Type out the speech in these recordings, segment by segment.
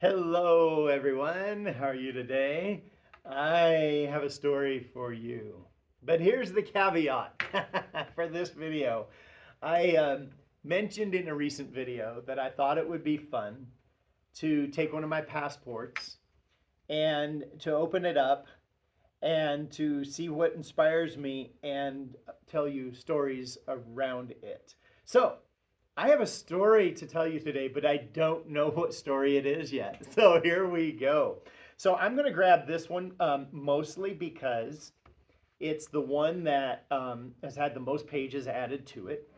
Hello, everyone. How are you today? I have a story for you. But here's the caveat for this video. I mentioned in a recent video that I thought it would be fun to take one of my passports and to open it up and to see what inspires me and tell you stories around it. So, I have a story to tell you today, but I don't know what story it is yet. So here we go. So I'm going to grab this one mostly because it's the one that has had the most pages added to it.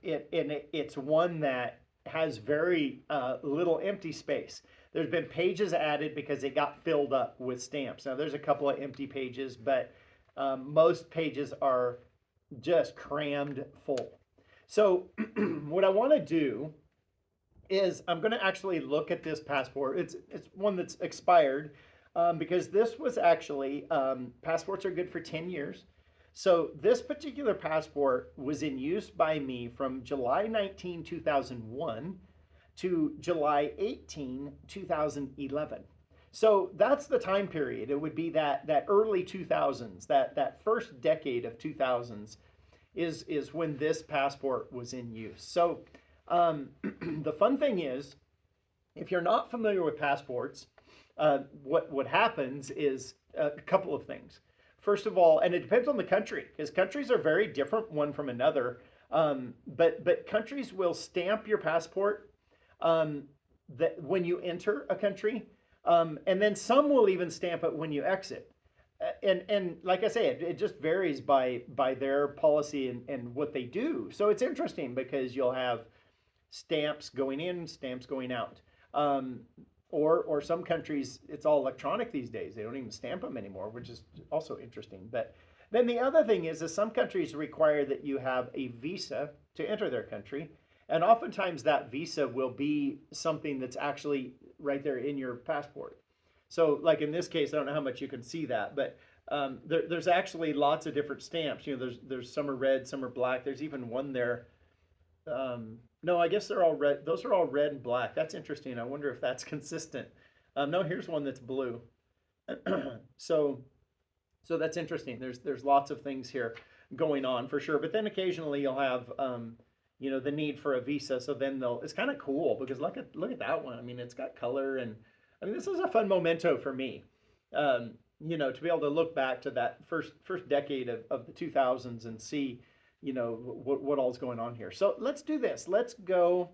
It's one that has very little empty space. There's been pages added because it got filled up with stamps. Now there's a couple of empty pages, but most pages are just crammed full. So what I want to do is I'm going to actually look at this passport. It's one that's expired because this was actually passports are good for 10 years. So this particular passport was in use by me from July 19, 2001 to July 18, 2011. So that's the time period. It would be that early 2000s, that first decade of 2000s is when this passport was in use. So the fun thing is, if you're not familiar with passports, what happens is a couple of things. First of all, and it depends on the country, because countries are very different one from another. But countries will stamp your passport um, that when you enter a country, and then some will even stamp it when you exit. And like I say, it just varies by their policy and what they do. So it's interesting because you'll have stamps going in, stamps going out. Um, or some countries, it's all electronic these days. They don't even stamp them anymore, which is also interesting. But then the other thing is some countries require that you have a visa to enter their country. And oftentimes that visa will be something that's actually right there in your passport. So, like in this case, I don't know how much you can see that, but there's actually lots of different stamps. There's some are red, some are black. There's even one there. No, I guess they're all red. Those are all red and black. That's interesting. I wonder if that's consistent. No, here's one that's blue. so, so that's interesting. There's lots of things here going on for sure. But then occasionally you'll have the need for a visa. So then they'll. It's kind of cool because look at that one. I mean, it's got color and I mean this is a fun memento for me. To be able to look back to that first decade of the 2000s and see what all's going on here. So let's do this. Let's go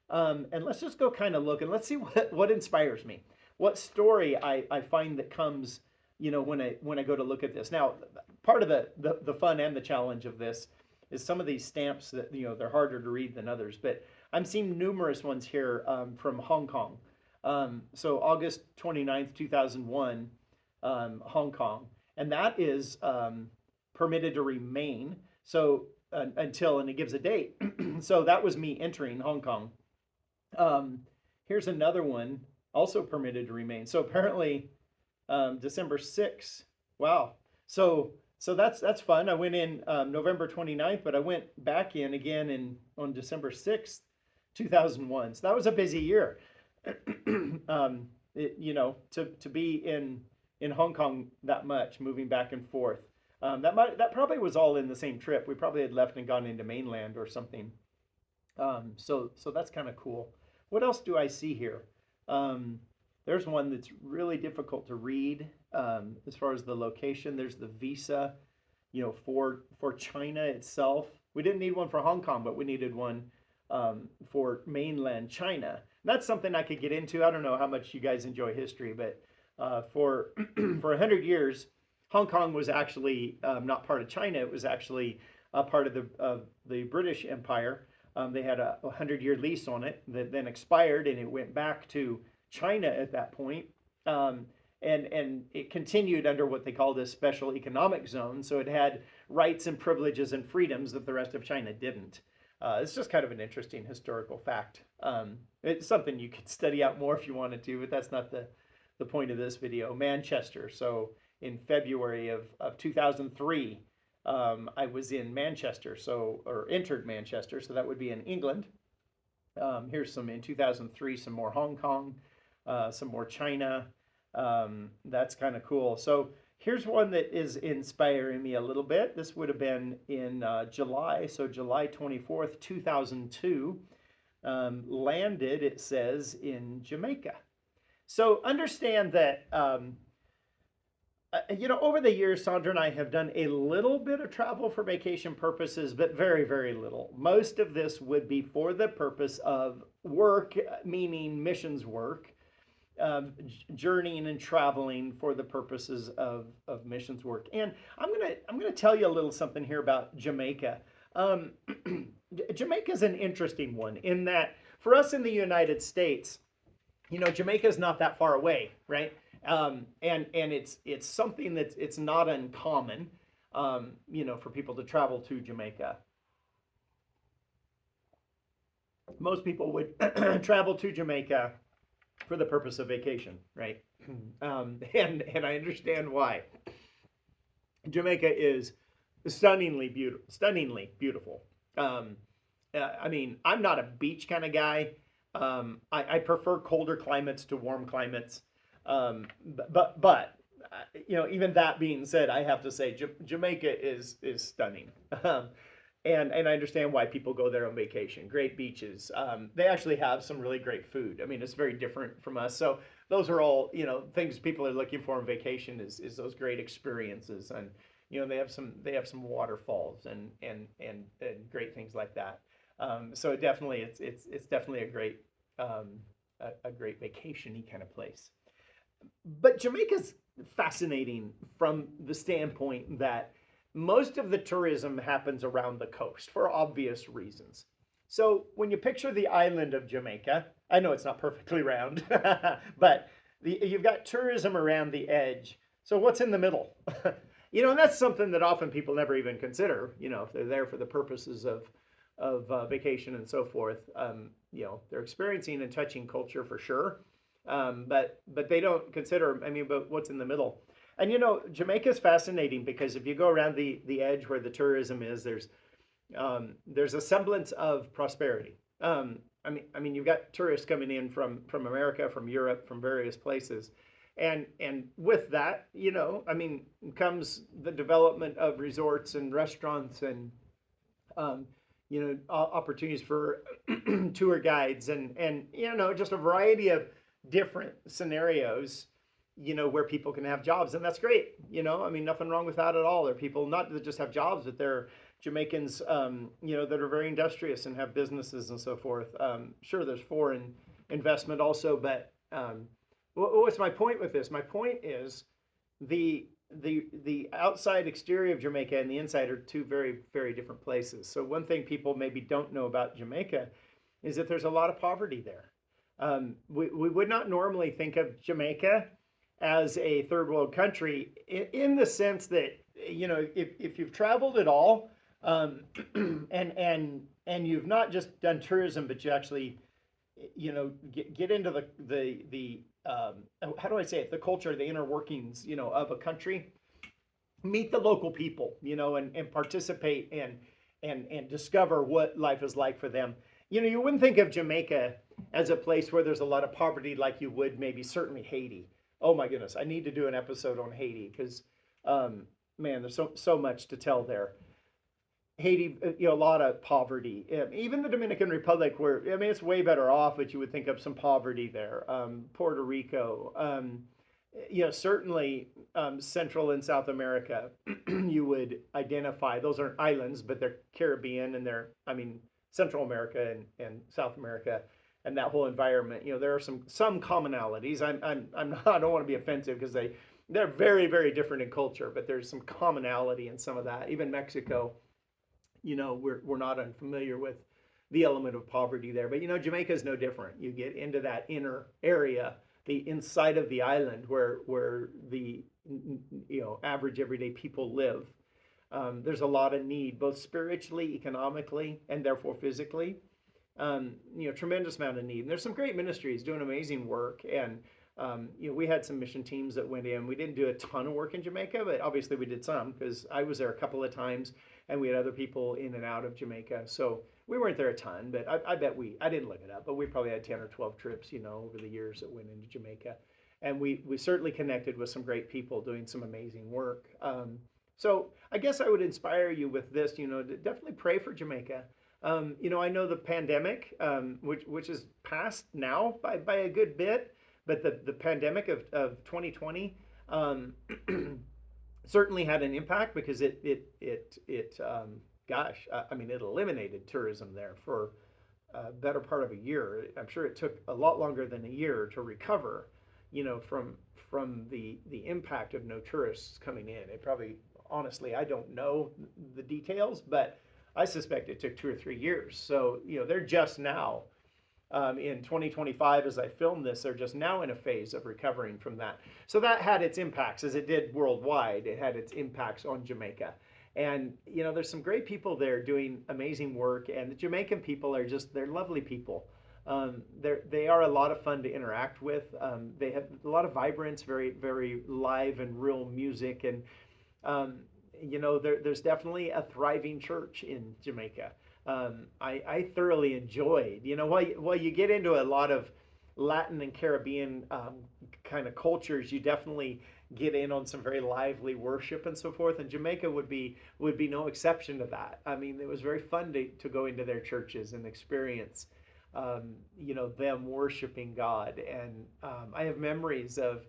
and let's just go kind of look and let's see what inspires me. What story I find that comes when I go to look at this. Now, part of the fun and the challenge of this is some of these stamps that they're harder to read than others, but I'm seeing numerous ones here from Hong Kong. So August 29th, 2001, Hong Kong, and that is permitted to remain. So until, and it gives a date. So that was me entering Hong Kong. Um, Here's another one, also permitted to remain. So apparently, December 6th. Wow. So that's fun. I went in November 29th, but I went back in again on December 6th, 2001. So that was a busy year. To be in Hong Kong that much, moving back and forth. That probably was all in the same trip. We probably had left and gone into mainland or something. So that's kind of cool. What else do I see here? Um, there's one that's really difficult to read as far as the location. There's the visa, for China itself. We didn't need one for Hong Kong, but we needed one for mainland China. That's something I could get into. I don't know how much you guys enjoy history, but for for 100 years, Hong Kong was actually not part of China. It was actually a part of the British Empire. They had a 100-year lease on it that then expired, and it went back to China at that point. And it continued under what they called a special economic zone. So it had rights and privileges and freedoms that the rest of China didn't. It's just kind of an interesting historical fact. It's something you could study out more if you wanted to, but that's not the point of this video. Manchester. So in February of 2003, I was in Manchester, or entered Manchester, so that would be in England. Here's some in 2003, some more Hong Kong, some more China. That's kind of cool. So here's one that is inspiring me a little bit. This would have been in July, so July 24th, 2002. Landed, it says, in Jamaica. So understand that over the years, Sandra and I have done a little bit of travel for vacation purposes, but very, very little. Most of this would be for the purpose of work, meaning missions work, journeying and traveling for the purposes of missions work. And I'm gonna tell you a little something here about Jamaica. Um, Jamaica is an interesting one in that for us in the United States, Jamaica is not that far away, right? And it's something that's it's not uncommon, for people to travel to Jamaica. Most people would travel to Jamaica for the purpose of vacation, right? And I understand why. Jamaica is stunningly beautiful. Um, I mean, I'm not a beach kind of guy. I prefer colder climates to warm climates. But even that being said, I have to say Jamaica is stunning. And I understand why people go there on vacation. Great beaches. They actually have some really great food. I mean, it's very different from us. So those are all things people are looking for on vacation is those great experiences. And they have some waterfalls and great things like that. So it's definitely a great vacation-y kind of place. But Jamaica's fascinating from the standpoint that most of the tourism happens around the coast for obvious reasons. So when you picture the island of Jamaica, I know it's not perfectly round, but you've got tourism around the edge. So what's in the middle? And that's something that often people never even consider. If they're there for the purposes of vacation and so forth. They're experiencing and touching culture for sure, but they don't consider. I mean, but what's in the middle? And Jamaica is fascinating because if you go around the edge where the tourism is, there's a semblance of prosperity. I mean, you've got tourists coming in from America, from Europe, from various places, and with that, I mean, comes the development of resorts and restaurants and opportunities for tour guides and just a variety of different scenarios, where people can have jobs, and that's great. I mean, nothing wrong with that at all. There are people not that just have jobs, but they're Jamaicans, that are very industrious and have businesses and so forth. Sure, there's foreign investment also, but what's my point with this? My point is the outside exterior of Jamaica and the inside are two very, very different places. So one thing people maybe don't know about Jamaica is that there's a lot of poverty there. We would not normally think of Jamaica as a third world country in the sense that if you've traveled at all, and you've not just done tourism, but you actually get into the how do I say it, the culture, the inner workings of a country, meet the local people, and participate and discover what life is like for them. You wouldn't think of Jamaica as a place where there's a lot of poverty like you would maybe certainly Haiti. Oh my goodness, I need to do an episode on Haiti because man, there's so much to tell there. Haiti, a lot of poverty. Even the Dominican Republic, where I mean, it's way better off, but you would think of some poverty there. Puerto Rico, certainly Central and South America, you would identify. Those aren't islands, but they're Caribbean and I mean, Central America and South America, and that whole environment. There are some commonalities. I'm not. I don't want to be offensive because they're very, very different in culture, but there's some commonality in some of that. Even Mexico, we're not unfamiliar with the element of poverty there. But Jamaica is no different. You get into that inner area, the inside of the island where the average everyday people live. There's a lot of need, both spiritually, economically, and therefore physically. Tremendous amount of need. And there's some great ministries doing amazing work. And we had some mission teams that went in. We didn't do a ton of work in Jamaica, but obviously we did some because I was there a couple of times, and we had other people in and out of Jamaica. So We weren't there a ton, but I bet I didn't look it up, but we probably had 10 or 12 trips, over the years that went into Jamaica. And we certainly connected with some great people doing some amazing work. So I guess I would inspire you with this, to definitely pray for Jamaica. I know the pandemic, which is past now by a good bit, but the pandemic of 2020 um, certainly had an impact because gosh, I mean, it eliminated tourism there for a better part of a year. I'm sure it took a lot longer than a year to recover, from the impact of no tourists coming in. It probably, honestly, I don't know the details, but I suspect it took 2 or 3 years. So, they're just now in 2025, as I film this, they're just now in a phase of recovering from that. So that had its impacts, as it did worldwide. It had its impacts on Jamaica. And, there's some great people there doing amazing work. And the Jamaican people they're lovely people. They are a lot of fun to interact with. They have a lot of vibrance, very, very live and real music. And, there's definitely a thriving church in Jamaica. I thoroughly enjoyed, while you get into a lot of Latin and Caribbean kind of cultures, you definitely get in on some very lively worship and so forth. And Jamaica would be no exception to that. I mean, it was very fun to go into their churches and experience, them worshiping God. And I have memories of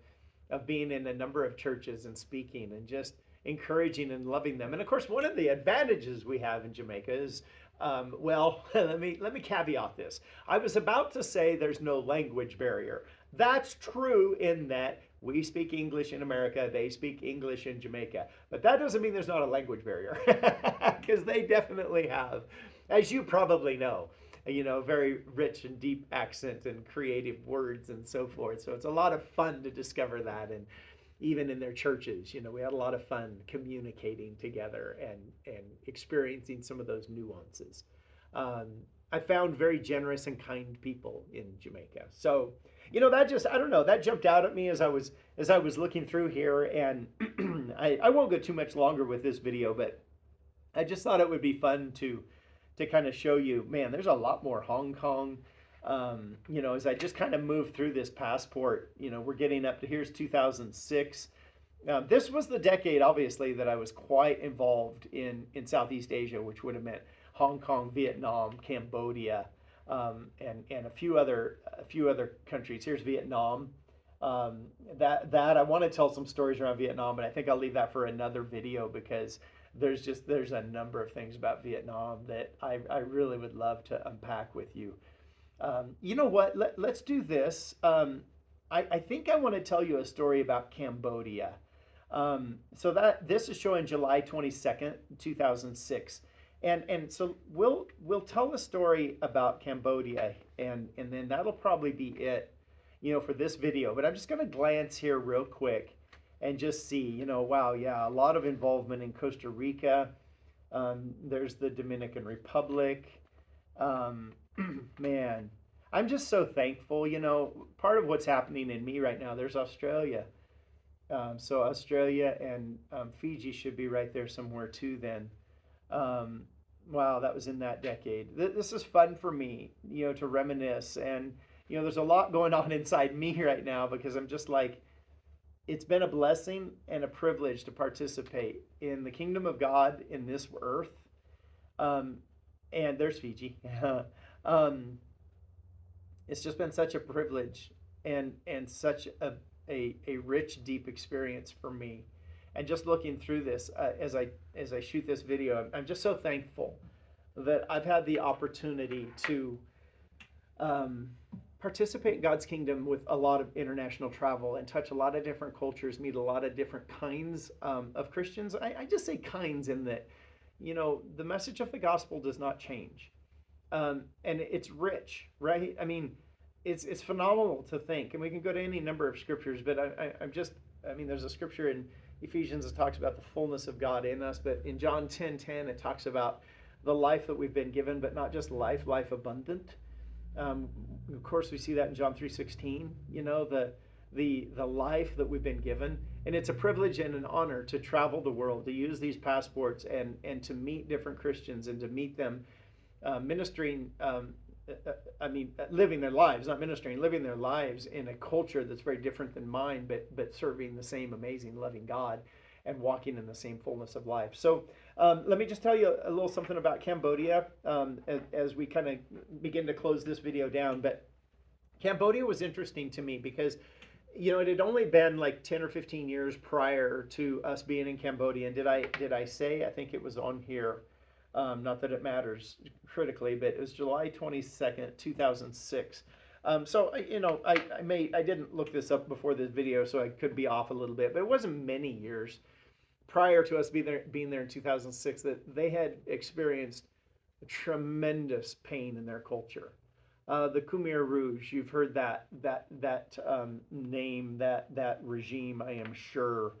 being in a number of churches and speaking and just encouraging and loving them. And of course, one of the advantages we have in Jamaica is, let me caveat this. I was about to say there's no language barrier. That's true in that we speak English in America, they speak English in Jamaica. But that doesn't mean there's not a language barrier, because they definitely have, as you probably know, very rich and deep accent and creative words and so forth. So it's a lot of fun to discover that. And even in their churches, we had a lot of fun communicating together and experiencing some of those nuances. I found very generous and kind people in Jamaica. So, that just, I don't know, that jumped out at me as I was looking through here. And I won't go too much longer with this video, but I just thought it would be fun to kind of show you, man, there's a lot more Hong Kong. As I just kind of move through this passport, we're getting up to, here's 2006. This was the decade, obviously, that I was quite involved in Southeast Asia, which would have meant Hong Kong, Vietnam, Cambodia, and a few other countries. Here's Vietnam. That I want to tell some stories around Vietnam, but I think I'll leave that for another video, because there's a number of things about Vietnam that I really would love to unpack with you. You know what? Let's do this. I think I want to tell you a story about Cambodia. So that this is showing July 22nd, 2006. And so we'll tell a story about Cambodia, and then that'll probably be it, for this video. But I'm just going to glance here real quick and just see, wow, yeah, a lot of involvement in Costa Rica. There's the Dominican Republic. Man, I'm just so thankful. Part of what's happening in me right now, there's Australia. So Australia and Fiji should be right there somewhere too then. Wow, that was in that decade. This is fun for me, to reminisce. And, there's a lot going on inside me right now, because I'm just like, it's been a blessing and a privilege to participate in the kingdom of God in this earth. And there's Fiji. It's just been such a privilege and such a rich, deep experience for me. And just looking through this, as I shoot this video, I'm just so thankful that I've had the opportunity to participate in God's kingdom with a lot of international travel and touch a lot of different cultures, meet a lot of different kinds of Christians. I just say kinds in that, the message of the gospel does not change. And it's rich, right? I mean, it's phenomenal to think, and we can go to any number of scriptures, but there's a scripture in Ephesians that talks about the fullness of God in us, but in John 10:10 it talks about the life that we've been given, but not just life abundant. Of course, we see that in John 3:16. The life that we've been given, and it's a privilege and an honor to travel the world, to use these passports and to meet different Christians and to meet them ministering. Living their lives, not ministering, living their lives in a culture that's very different than mine, but serving the same amazing, loving God and walking in the same fullness of life. So let me just tell you a little something about Cambodia as we kind of begin to close this video down. But Cambodia was interesting to me because it had only been like 10 or 15 years prior to us being in Cambodia. And did I say, I think it was on here, not that it matters critically, but it was July 22nd, 2006. I didn't look this up before this video, so I could be off a little bit, but it wasn't many years prior to us being there in 2006 that they had experienced tremendous pain in their culture. The Khmer Rouge, you've heard that name, that regime, I am sure.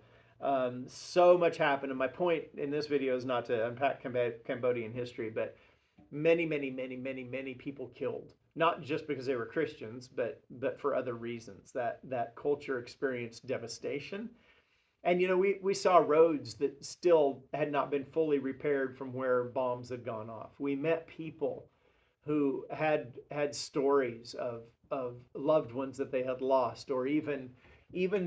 So much happened, and my point in this video is not to unpack Cambodian history, but many, many, many, many, many people killed, not just because they were Christians, but for other reasons. That culture experienced devastation, and we saw roads that still had not been fully repaired from where bombs had gone off. We met people who had stories of loved ones that they had lost, or even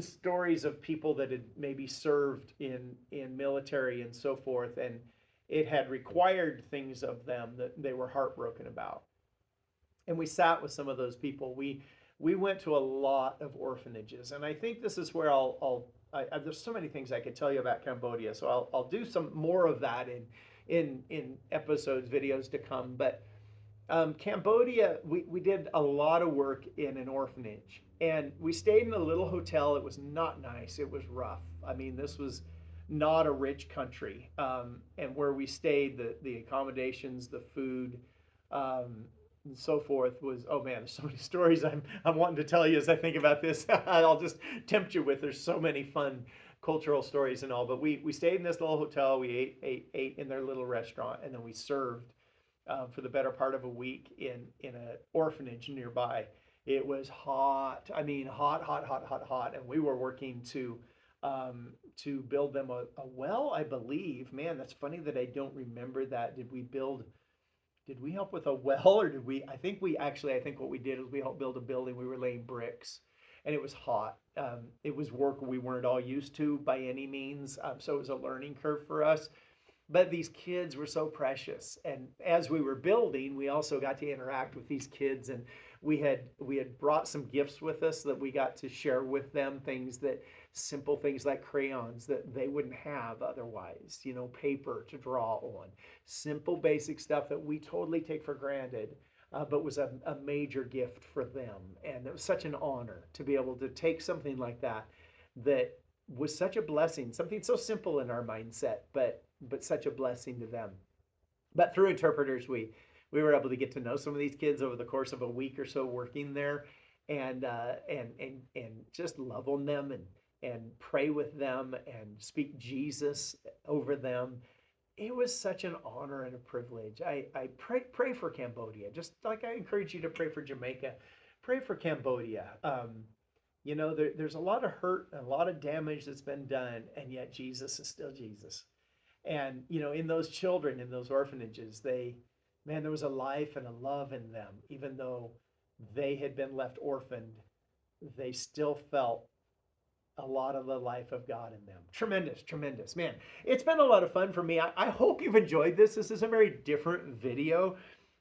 stories of people that had maybe served in military and so forth, and it had required things of them that they were heartbroken about. And we sat with some of those people. We went to a lot of orphanages, and I think this is where there's so many things I could tell you about Cambodia, so I'll do some more of that in episodes, videos to come. But Cambodia, we did a lot of work in an orphanage, and we stayed in a little hotel. It was not nice. It was rough. I mean, this was not a rich country, and where we stayed, the accommodations, the food, and so forth was, oh man, there's so many stories I'm wanting to tell you as I think about this. I'll just tempt you with. There's so many fun cultural stories and all. But we stayed in this little hotel. We ate in their little restaurant, and then we served for the better part of a week in an orphanage nearby. It was hot. I mean, hot, hot, hot, hot, hot. And we were working to build them a well, I believe. Man, that's funny that I don't remember that. Did we help with a well, or did we? I think what we did is we helped build a building. We were laying bricks, and it was hot. It was work we weren't all used to by any means. So it was a learning curve for us. But these kids were so precious, and as we were building, we also got to interact with these kids, and we had brought some gifts with us that we got to share with them, simple things like crayons that they wouldn't have otherwise, paper to draw on, simple basic stuff that we totally take for granted, but was a major gift for them. And it was such an honor to be able to take something like that was such a blessing, something so simple in our mindset, but such a blessing to them. But through interpreters, we were able to get to know some of these kids over the course of a week or so working there, and just love on them and pray with them and speak Jesus over them. It was such an honor and a privilege. I pray for Cambodia, just like I encourage you to pray for Jamaica. Pray for Cambodia. There's a lot of hurt and a lot of damage that's been done, and yet Jesus is still Jesus. And in those children, in those orphanages, there was a life and a love in them. Even though they had been left orphaned, they still felt a lot of the life of God in them. Tremendous, tremendous. Man, it's been a lot of fun for me. I hope you've enjoyed this. This is a very different video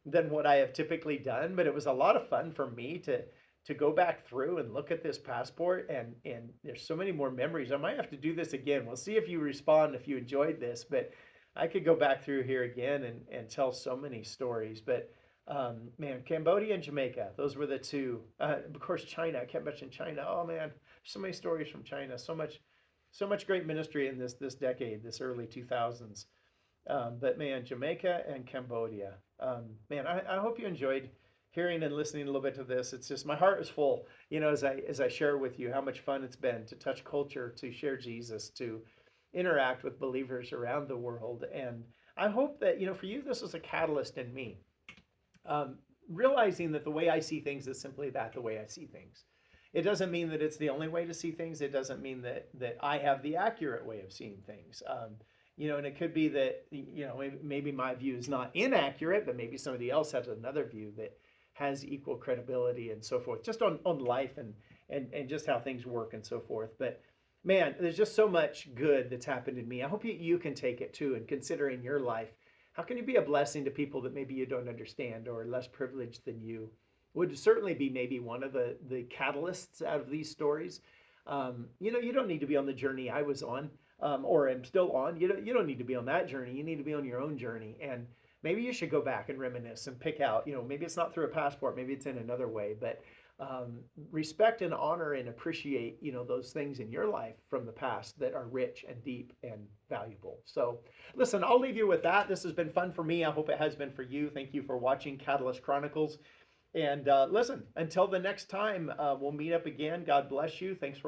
than what I have typically done, but it was a lot of fun for me to go back through and look at this passport, and there's so many more memories. I might have to do this again. We'll see if you respond, if you enjoyed this, but I could go back through here again and tell so many stories. But man, Cambodia and Jamaica, those were the two. Of course, China, I kept mentioning China. Oh man, so many stories from China. So much great ministry in this decade, this early 2000s. But man, Jamaica and Cambodia. Man, I hope you enjoyed hearing and listening a little bit to this. It's just, my heart is full, as I share with you how much fun it's been to touch culture, to share Jesus, to interact with believers around the world. And I hope that, for you, this was a catalyst in me. Realizing that the way I see things is simply the way I see things. It doesn't mean that it's the only way to see things. It doesn't mean that I have the accurate way of seeing things. And it could be that, maybe my view is not inaccurate, but maybe somebody else has another view that has equal credibility and so forth, just on life and just how things work and so forth. But man, there's just so much good that's happened in me. I hope you can take it too and consider in your life, how can you be a blessing to people that maybe you don't understand or are less privileged than you? Would certainly be maybe one of the catalysts out of these stories. You don't need to be on the journey I was on, or am still on. You don't need to be on that journey. You need to be on your own journey. And maybe you should go back and reminisce and pick out, maybe it's not through a passport, maybe it's in another way, but respect and honor and appreciate, those things in your life from the past that are rich and deep and valuable. So listen, I'll leave you with that. This has been fun for me. I hope it has been for you. Thank you for watching Catalyst Chronicles. And listen, until the next time, we'll meet up again. God bless you. Thanks for